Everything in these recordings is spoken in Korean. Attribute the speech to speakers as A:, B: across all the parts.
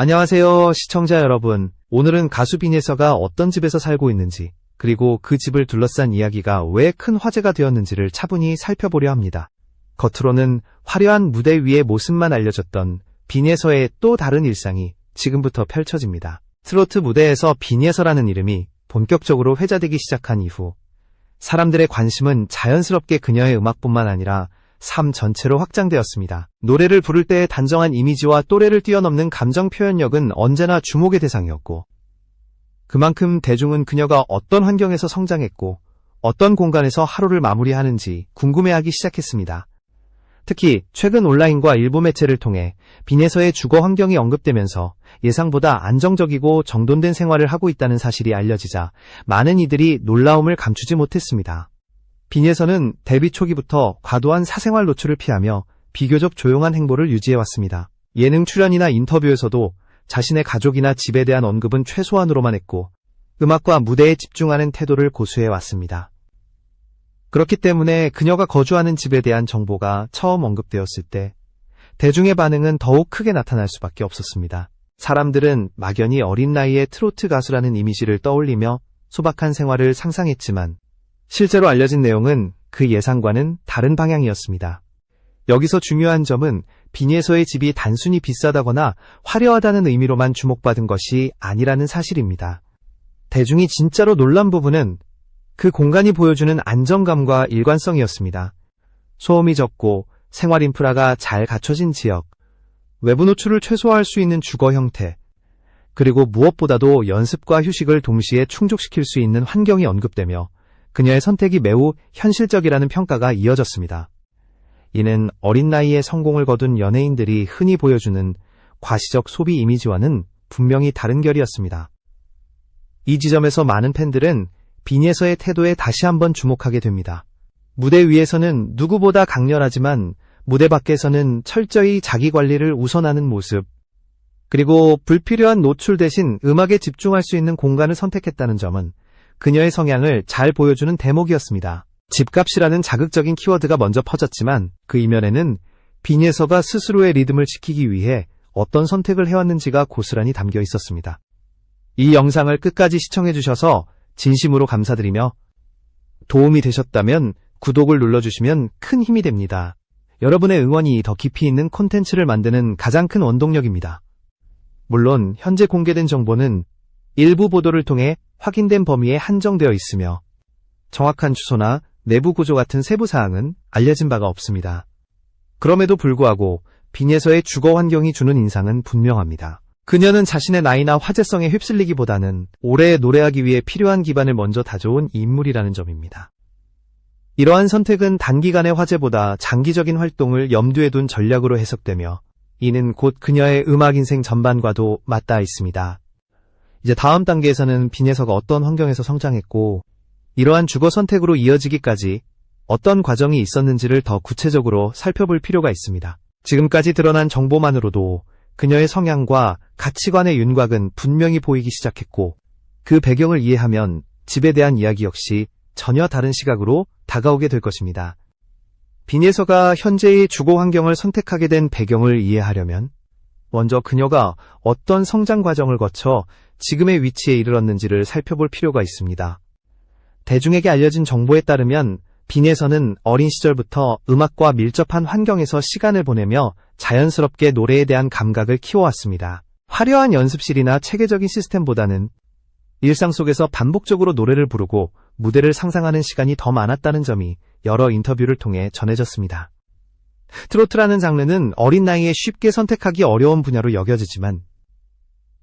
A: 안녕하세요, 시청자 여러분. 오늘은 가수 빈예서가 어떤 집에서 살고 있는지, 그리고 그 집을 둘러싼 이야기가 왜 큰 화제가 되었는지를 차분히 살펴보려 합니다. 겉으로는 화려한 무대 위의 모습만 알려졌던 빈예서의 또 다른 일상이 지금부터 펼쳐집니다. 트로트 무대에서 빈예서라는 이름이 본격적으로 회자되기 시작한 이후 사람들의 관심은 자연스럽게 그녀의 음악뿐만 아니라 삶 전체로 확장되었습니다. 노래를 부를 때의 단정한 이미지와 또래를 뛰어넘는 감정 표현력은 언제나 주목의 대상이었고, 그만큼 대중은 그녀가 어떤 환경에서 성장했고 어떤 공간에서 하루를 마무리하는지 궁금해하기 시작했습니다. 특히 최근 온라인과 일부 매체를 통해 빈예서의 주거 환경이 언급되면서 예상보다 안정적이고 정돈된 생활을 하고 있다는 사실이 알려지자 많은 이들이 놀라움을 감추지 못했습니다. 빈예서는 데뷔 초기부터 과도한 사생활 노출을 피하며 비교적 조용한 행보를 유지해왔습니다. 예능 출연이나 인터뷰에서도 자신의 가족이나 집에 대한 언급은 최소한으로만 했고, 음악과 무대에 집중하는 태도를 고수해왔습니다. 그렇기 때문에 그녀가 거주하는 집에 대한 정보가 처음 언급되었을 때 대중의 반응은 더욱 크게 나타날 수밖에 없었습니다. 사람들은 막연히 어린 나이에 트로트 가수라는 이미지를 떠올리며 소박한 생활을 상상했지만, 실제로 알려진 내용은 그 예상과는 다른 방향이었습니다. 여기서 중요한 점은 빈예서의 집이 단순히 비싸다거나 화려하다는 의미로만 주목받은 것이 아니라는 사실입니다. 대중이 진짜로 놀란 부분은 그 공간이 보여주는 안정감과 일관성이었습니다. 소음이 적고 생활 인프라가 잘 갖춰진 지역, 외부 노출을 최소화할 수 있는 주거 형태, 그리고 무엇보다도 연습과 휴식을 동시에 충족시킬 수 있는 환경이 언급되며 그녀의 선택이 매우 현실적이라는 평가가 이어졌습니다. 이는 어린 나이에 성공을 거둔 연예인들이 흔히 보여주는 과시적 소비 이미지와는 분명히 다른 결이었습니다. 이 지점에서 많은 팬들은 빈예서의 태도에 다시 한번 주목하게 됩니다. 무대 위에서는 누구보다 강렬하지만 무대 밖에서는 철저히 자기 관리를 우선하는 모습, 그리고 불필요한 노출 대신 음악에 집중할 수 있는 공간을 선택했다는 점은 그녀의 성향을 잘 보여주는 대목이었습니다. 집값이라는 자극적인 키워드가 먼저 퍼졌지만 그 이면에는 빈예서가 스스로의 리듬을 지키기 위해 어떤 선택을 해왔는지가 고스란히 담겨 있었습니다. 이 영상을 끝까지 시청해주셔서 진심으로 감사드리며, 도움이 되셨다면 구독을 눌러주시면 큰 힘이 됩니다. 여러분의 응원이 더 깊이 있는 콘텐츠를 만드는 가장 큰 원동력입니다. 물론 현재 공개된 정보는 일부 보도를 통해 확인된 범위에 한정되어 있으며 정확한 주소나 내부 구조 같은 세부 사항은 알려진 바가 없습니다. 그럼에도 불구하고 빈예서의 주거 환경이 주는 인상은 분명합니다. 그녀는 자신의 나이나 화제성에 휩쓸리기보다는 오래 노래하기 위해 필요한 기반을 먼저 다져온 인물이라는 점입니다. 이러한 선택은 단기간의 화제보다 장기적인 활동을 염두에 둔 전략으로 해석되며, 이는 곧 그녀의 음악 인생 전반과도 맞닿아 있습니다. 이제 다음 단계에서는 빈예서가 어떤 환경에서 성장했고 이러한 주거 선택으로 이어지기까지 어떤 과정이 있었는지를 더 구체적으로 살펴볼 필요가 있습니다. 지금까지 드러난 정보만으로도 그녀의 성향과 가치관의 윤곽은 분명히 보이기 시작했고, 그 배경을 이해하면 집에 대한 이야기 역시 전혀 다른 시각으로 다가오게 될 것입니다. 빈예서가 현재의 주거 환경을 선택하게 된 배경을 이해하려면 먼저 그녀가 어떤 성장 과정을 거쳐 지금의 위치에 이르렀는지를 살펴볼 필요가 있습니다. 대중에게 알려진 정보에 따르면 빈예서는 어린 시절부터 음악과 밀접한 환경에서 시간을 보내며 자연스럽게 노래에 대한 감각을 키워왔습니다. 화려한 연습실이나 체계적인 시스템보다는 일상 속에서 반복적으로 노래를 부르고 무대를 상상하는 시간이 더 많았다는 점이 여러 인터뷰를 통해 전해졌습니다. 트로트라는 장르는 어린 나이에 쉽게 선택하기 어려운 분야로 여겨지지만,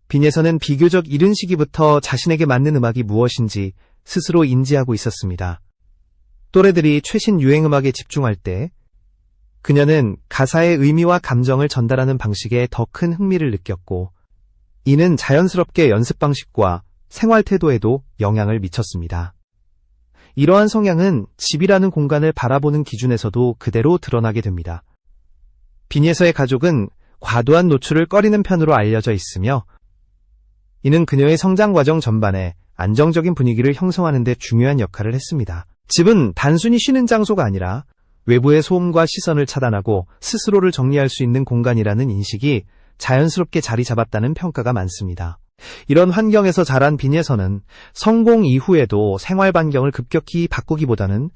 A: 빈예서는 비교적 이른 시기부터 자신에게 맞는 음악이 무엇인지 스스로 인지하고 있었습니다. 또래들이 최신 유행 음악에 집중할 때 그녀는 가사의 의미와 감정을 전달하는 방식에 더 큰 흥미를 느꼈고, 이는 자연스럽게 연습 방식과 생활 태도에도 영향을 미쳤습니다. 이러한 성향은 집이라는 공간을 바라보는 기준에서도 그대로 드러나게 됩니다. 빈예서의 가족은 과도한 노출을 꺼리는 편으로 알려져 있으며, 이는 그녀의 성장 과정 전반에 안정적인 분위기를 형성하는 데 중요한 역할을 했습니다. 집은 단순히 쉬는 장소가 아니라 외부의 소음과 시선을 차단하고 스스로를 정리할 수 있는 공간이라는 인식이 자연스럽게 자리 잡았다는 평가가 많습니다. 이런 환경에서 자란 빈예선은 성공 이후에도 생활 반경을 급격히 바꾸기보다는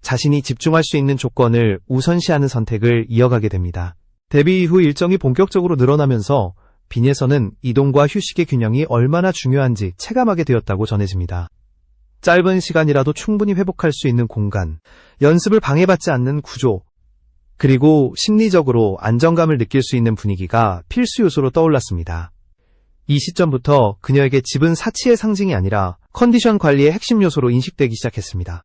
A: 자신이 집중할 수 있는 조건을 우선시하는 선택을 이어가게 됩니다. 데뷔 이후 일정이 본격적으로 늘어나면서 빈예선은 이동과 휴식의 균형이 얼마나 중요한지 체감하게 되었다고 전해집니다. 짧은 시간이라도 충분히 회복할 수 있는 공간, 연습을 방해받지 않는 구조, 그리고 심리적으로 안정감을 느낄 수 있는 분위기가 필수 요소로 떠올랐습니다. 이 시점부터 그녀에게 집은 사치의 상징이 아니라 컨디션 관리의 핵심 요소로 인식되기 시작했습니다.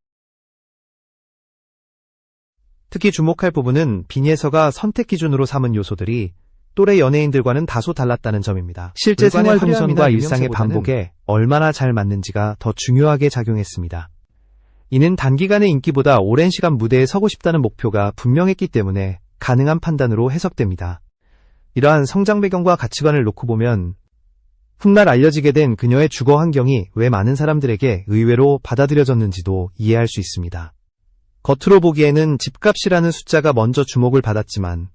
A: 특히 주목할 부분은 빈예서가 선택 기준으로 삼은 요소들이 또래 연예인들과는 다소 달랐다는 점입니다. 실제 생활 동선과 일상의 반복에 얼마나 잘 맞는지가 더 중요하게 작용했습니다. 이는 단기간의 인기보다 오랜 시간 무대에 서고 싶다는 목표가 분명했기 때문에 가능한 판단으로 해석됩니다. 이러한 성장 배경과 가치관을 놓고 보면 훗날 알려지게 된 그녀의 주거 환경이 왜 많은 사람들에게 의외로 받아들여졌는지도 이해할 수 있습니다. 겉으로 보기에는 집값이라는 숫자가 먼저 주목을 받았지만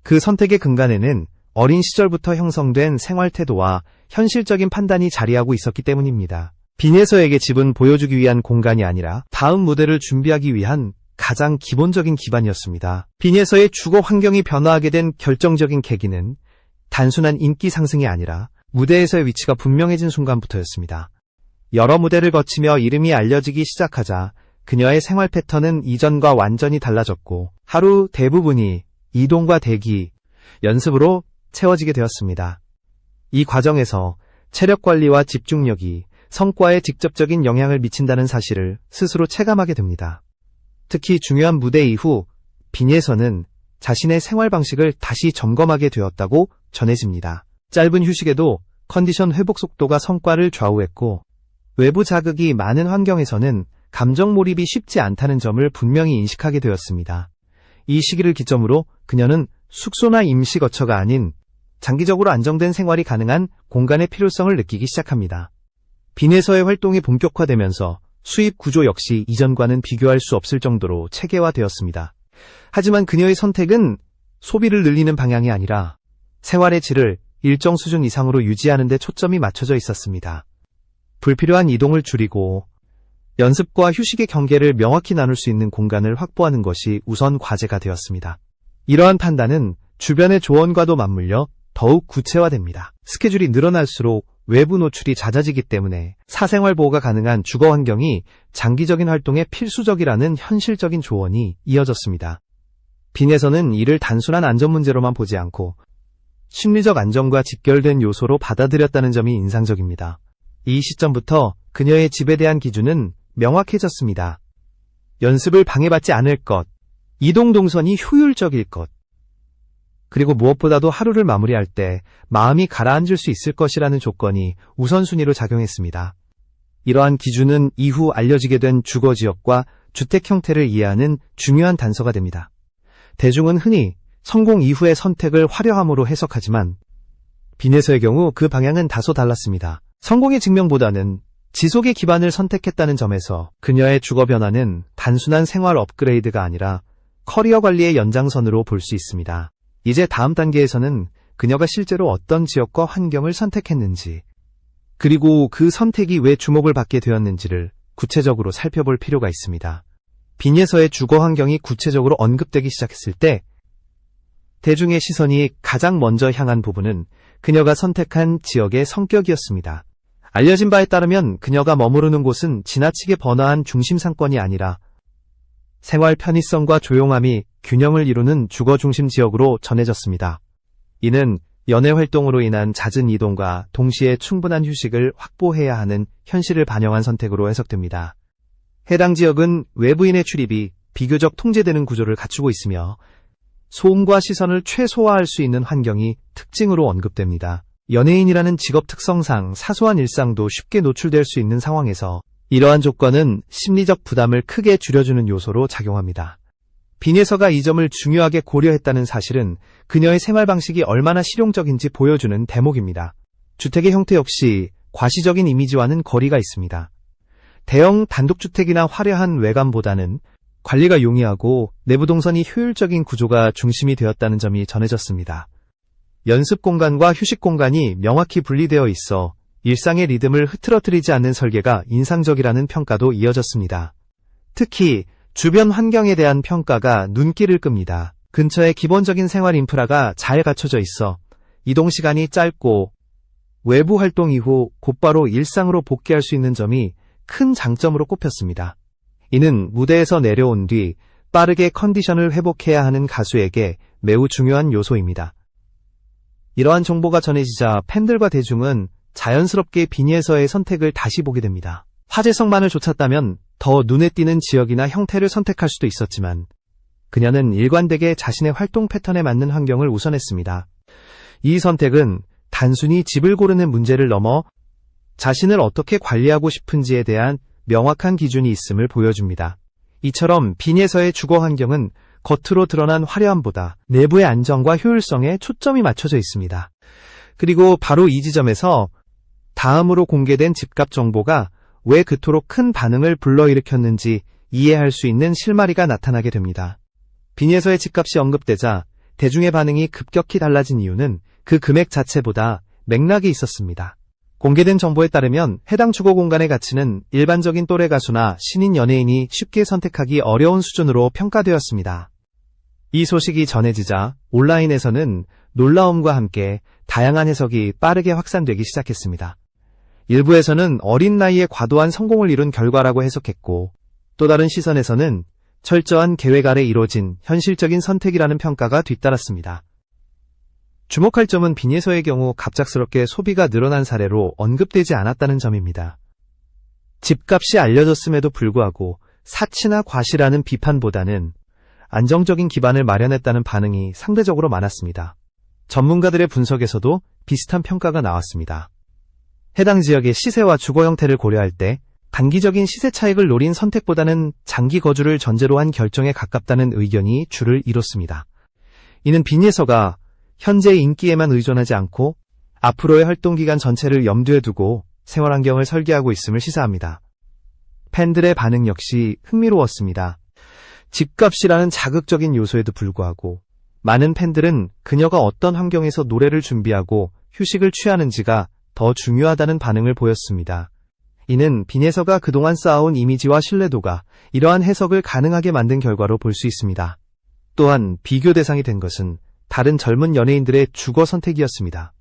A: 그 선택의 근간에는 어린 시절부터 형성된 생활 태도와 현실적인 판단이 자리하고 있었기 때문입니다. 빈예서에게 집은 보여주기 위한 공간이 아니라 다음 무대를 준비하기 위한 가장 기본적인 기반이었습니다. 빈예서의 주거 환경이 변화하게 된 결정적인 계기는 단순한 인기 상승이 아니라 무대에서의 위치가 분명해진 순간부터였습니다. 여러 무대를 거치며 이름이 알려지기 시작하자 그녀의 생활 패턴은 이전과 완전히 달라졌고 하루 대부분이 이동과 대기, 연습으로 채워지게 되었습니다. 이 과정에서 체력 관리와 집중력이 성과에 직접적인 영향을 미친다는 사실을 스스로 체감하게 됩니다. 특히 중요한 무대 이후 빈예서는 자신의 생활 방식을 다시 점검하게 되었다고 전해집니다. 짧은 휴식에도 컨디션 회복 속도가 성과를 좌우했고 외부 자극이 많은 환경에서는 감정 몰입이 쉽지 않다는 점을 분명히 인식하게 되었습니다. 이 시기를 기점으로 그녀는 숙소나 임시 거처가 아닌 장기적으로 안정된 생활이 가능한 공간의 필요성을 느끼기 시작합니다. 빈예서의 활동이 본격화되면서 수입 구조 역시 이전과는 비교할 수 없을 정도로 체계화되었습니다. 하지만 그녀의 선택은 소비를 늘리는 방향이 아니라 생활의 질을 일정 수준 이상으로 유지하는 데 초점이 맞춰져 있었습니다. 불필요한 이동을 줄이고 연습과 휴식의 경계를 명확히 나눌 수 있는 공간을 확보하는 것이 우선 과제가 되었습니다. 이러한 판단은 주변의 조언과도 맞물려 더욱 구체화됩니다. 스케줄이 늘어날수록 외부 노출이 잦아지기 때문에 사생활 보호가 가능한 주거 환경이 장기적인 활동에 필수적이라는 현실적인 조언이 이어졌습니다. 빈에서는 이를 단순한 안전 문제로만 보지 않고 심리적 안정과 직결된 요소로 받아들였다는 점이 인상적입니다. 이 시점부터 그녀의 집에 대한 기준은 명확해졌습니다. 연습을 방해받지 않을 것, 이동 동선이 효율적일 것, 그리고 무엇보다도 하루를 마무리할 때 마음이 가라앉을 수 있을 것이라는 조건이 우선순위로 작용했습니다. 이러한 기준은 이후 알려지게 된 주거지역과 주택 형태를 이해하는 중요한 단서가 됩니다. 대중은 흔히 성공 이후의 선택을 화려함으로 해석하지만 빈에서의 경우 그 방향은 다소 달랐습니다. 성공의 증명보다는 지속의 기반을 선택했다는 점에서 그녀의 주거 변화는 단순한 생활 업그레이드가 아니라 커리어 관리의 연장선으로 볼 수 있습니다. 이제 다음 단계에서는 그녀가 실제로 어떤 지역과 환경을 선택했는지, 그리고 그 선택이 왜 주목을 받게 되었는지를 구체적으로 살펴볼 필요가 있습니다. 빈예서의 주거 환경이 구체적으로 언급되기 시작했을 때 대중의 시선이 가장 먼저 향한 부분은 그녀가 선택한 지역의 성격이었습니다. 알려진 바에 따르면 그녀가 머무르는 곳은 지나치게 번화한 중심 상권이 아니라 생활 편의성과 조용함이 균형을 이루는 주거 중심 지역으로 전해졌습니다. 이는 연애 활동으로 인한 잦은 이동과 동시에 충분한 휴식을 확보해야 하는 현실을 반영한 선택으로 해석됩니다. 해당 지역은 외부인의 출입이 비교적 통제되는 구조를 갖추고 있으며 소음과 시선을 최소화할 수 있는 환경이 특징으로 언급됩니다. 연예인이라는 직업 특성상 사소한 일상도 쉽게 노출될 수 있는 상황에서 이러한 조건은 심리적 부담을 크게 줄여주는 요소로 작용합니다. 빈예서가 이 점을 중요하게 고려했다는 사실은 그녀의 생활 방식이 얼마나 실용적인지 보여주는 대목입니다. 주택의 형태 역시 과시적인 이미지와는 거리가 있습니다. 대형 단독주택이나 화려한 외관보다는 관리가 용이하고 내부 동선이 효율적인 구조가 중심이 되었다는 점이 전해졌습니다. 연습 공간과 휴식 공간이 명확히 분리되어 있어 일상의 리듬을 흐트러뜨리지 않는 설계가 인상적이라는 평가도 이어졌습니다. 특히 주변 환경에 대한 평가가 눈길을 끕니다. 근처에 기본적인 생활 인프라가 잘 갖춰져 있어 이동 시간이 짧고 외부 활동 이후 곧바로 일상으로 복귀할 수 있는 점이 큰 장점으로 꼽혔습니다. 이는 무대에서 내려온 뒤 빠르게 컨디션을 회복해야 하는 가수에게 매우 중요한 요소입니다. 이러한 정보가 전해지자 팬들과 대중은 자연스럽게 비니에서의 선택을 다시 보게 됩니다. 화제성만을 좇았다면 더 눈에 띄는 지역이나 형태를 선택할 수도 있었지만 그녀는 일관되게 자신의 활동 패턴에 맞는 환경을 우선했습니다. 이 선택은 단순히 집을 고르는 문제를 넘어 자신을 어떻게 관리하고 싶은지에 대한 명확한 기준이 있음을 보여줍니다. 이처럼 비니에서의 주거 환경은 겉으로 드러난 화려함보다 내부의 안정과 효율성에 초점이 맞춰져 있습니다. 그리고 바로 이 지점에서 다음으로 공개된 집값 정보가 왜 그토록 큰 반응을 불러일으켰는지 이해할 수 있는 실마리가 나타나게 됩니다. 비니에서의 집값이 언급되자 대중의 반응이 급격히 달라진 이유는 그 금액 자체보다 맥락이 있었습니다. 공개된 정보에 따르면 해당 주거 공간의 가치는 일반적인 또래 가수나 신인 연예인이 쉽게 선택하기 어려운 수준으로 평가되었습니다. 이 소식이 전해지자 온라인에서는 놀라움과 함께 다양한 해석이 빠르게 확산되기 시작했습니다. 일부에서는 어린 나이에 과도한 성공을 이룬 결과라고 해석했고, 또 다른 시선에서는 철저한 계획 아래 이뤄진 현실적인 선택이라는 평가가 뒤따랐습니다. 주목할 점은 비니에서의 경우 갑작스럽게 소비가 늘어난 사례로 언급되지 않았다는 점입니다. 집값이 알려졌음에도 불구하고 사치나 과시라는 비판보다는 안정적인 기반을 마련했다는 반응이 상대적으로 많았습니다. 전문가들의 분석에서도 비슷한 평가가 나왔습니다. 해당 지역의 시세와 주거 형태를 고려할 때 단기적인 시세 차익을 노린 선택보다는 장기 거주를 전제로 한 결정에 가깝다는 의견이 주를 이뤘습니다. 이는 비니에서가 현재의 인기에만 의존하지 않고 앞으로의 활동기간 전체를 염두에 두고 생활 환경을 설계하고 있음을 시사합니다. 팬들의 반응 역시 흥미로웠습니다. 집값이라는 자극적인 요소에도 불구하고 많은 팬들은 그녀가 어떤 환경에서 노래를 준비하고 휴식을 취하는지가 더 중요하다는 반응을 보였습니다. 이는 비니에서가 그동안 쌓아온 이미지와 신뢰도가 이러한 해석을 가능하게 만든 결과로 볼 수 있습니다. 또한 비교 대상이 된 것은 다른 젊은 연예인들의 주거 선택이었습니다.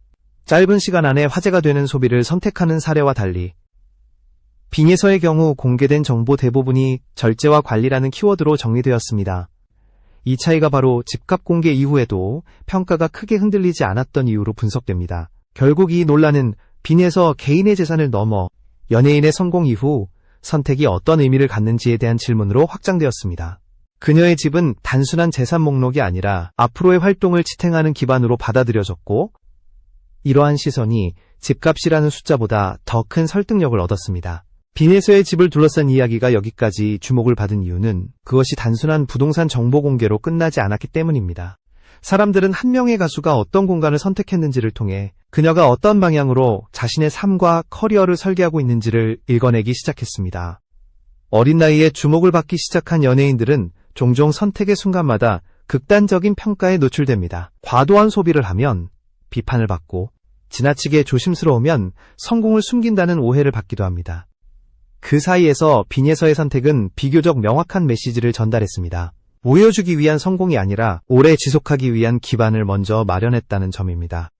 A: 짧은 시간 안에 화제가 되는 소비를 선택하는 사례와 달리 비니에서의 경우 공개된 정보 대부분이 절제와 관리라는 키워드로 정리되었습니다. 이 차이가 바로 집값 공개 이후에도 평가가 크게 흔들리지 않았던 이유로 분석됩니다. 결국 이 논란은 비니에서 개인의 재산을 넘어 연예인의 성공 이후 선택이 어떤 의미를 갖는지에 대한 질문으로 확장되었습니다. 그녀의 집은 단순한 재산 목록이 아니라 앞으로의 활동을 지탱하는 기반으로 받아들여졌고, 이러한 시선이 집값이라는 숫자보다 더 큰 설득력을 얻었습니다. 비니에서의 집을 둘러싼 이야기가 여기까지 주목을 받은 이유는 그것이 단순한 부동산 정보 공개로 끝나지 않았기 때문입니다. 사람들은 한 명의 가수가 어떤 공간을 선택했는지를 통해 그녀가 어떤 방향으로 자신의 삶과 커리어를 설계하고 있는지를 읽어내기 시작했습니다. 어린 나이에 주목을 받기 시작한 연예인들은 종종 선택의 순간마다 극단적인 평가에 노출됩니다. 과도한 소비를 하면 비판을 받고 지나치게 조심스러우면 성공을 숨긴다는 오해를 받기도 합니다. 그 사이에서 비니에서의 선택은 비교적 명확한 메시지를 전달했습니다. 보여주기 위한 성공이 아니라 오래 지속하기 위한 기반을 먼저 마련했다는 점입니다.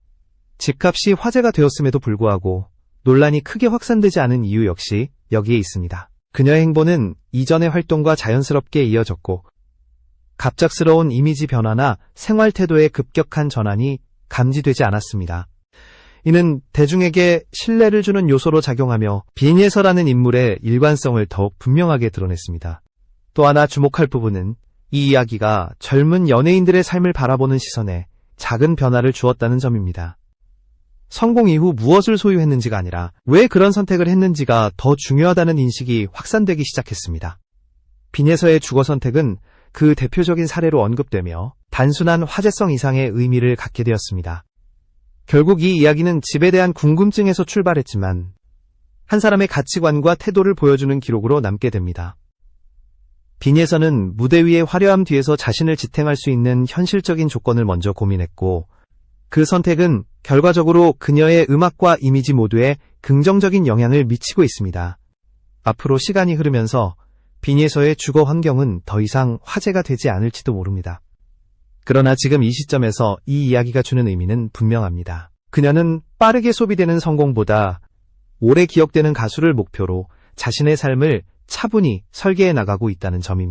A: 집값이 화제가 되었음에도 불구하고 논란이 크게 확산되지 않은 이유 역시 여기에 있습니다. 그녀의 행보는 이전의 활동과 자연스럽게 이어졌고 갑작스러운 이미지 변화나 생활 태도의 급격한 전환이 감지되지 않았습니다. 이는 대중에게 신뢰를 주는 요소로 작용하며 비니에서라는 인물의 일관성을 더욱 분명하게 드러냈습니다. 또 하나 주목할 부분은 이 이야기가 젊은 연예인들의 삶을 바라보는 시선에 작은 변화를 주었다는 점입니다. 성공 이후 무엇을 소유했는지가 아니라 왜 그런 선택을 했는지가 더 중요하다는 인식이 확산되기 시작했습니다. 비니에서의 주거 선택은 그 대표적인 사례로 언급되며 단순한 화제성 이상의 의미를 갖게 되었습니다. 결국 이 이야기는 집에 대한 궁금증에서 출발했지만 한 사람의 가치관과 태도를 보여주는 기록으로 남게 됩니다. 비니에서는 무대 위의 화려함 뒤에서 자신을 지탱할 수 있는 현실적인 조건을 먼저 고민했고, 그 선택은 결과적으로 그녀의 음악과 이미지 모두에 긍정적인 영향을 미치고 있습니다. 앞으로 시간이 흐르면서 비니에서의 주거 환경은 더 이상 화제가 되지 않을지도 모릅니다. 그러나 지금 이 시점에서 이 이야기가 주는 의미는 분명합니다. 그녀는 빠르게 소비되는 성공보다 오래 기억되는 가수를 목표로 자신의 삶을 차분히 설계해 나가고 있다는 점입니다.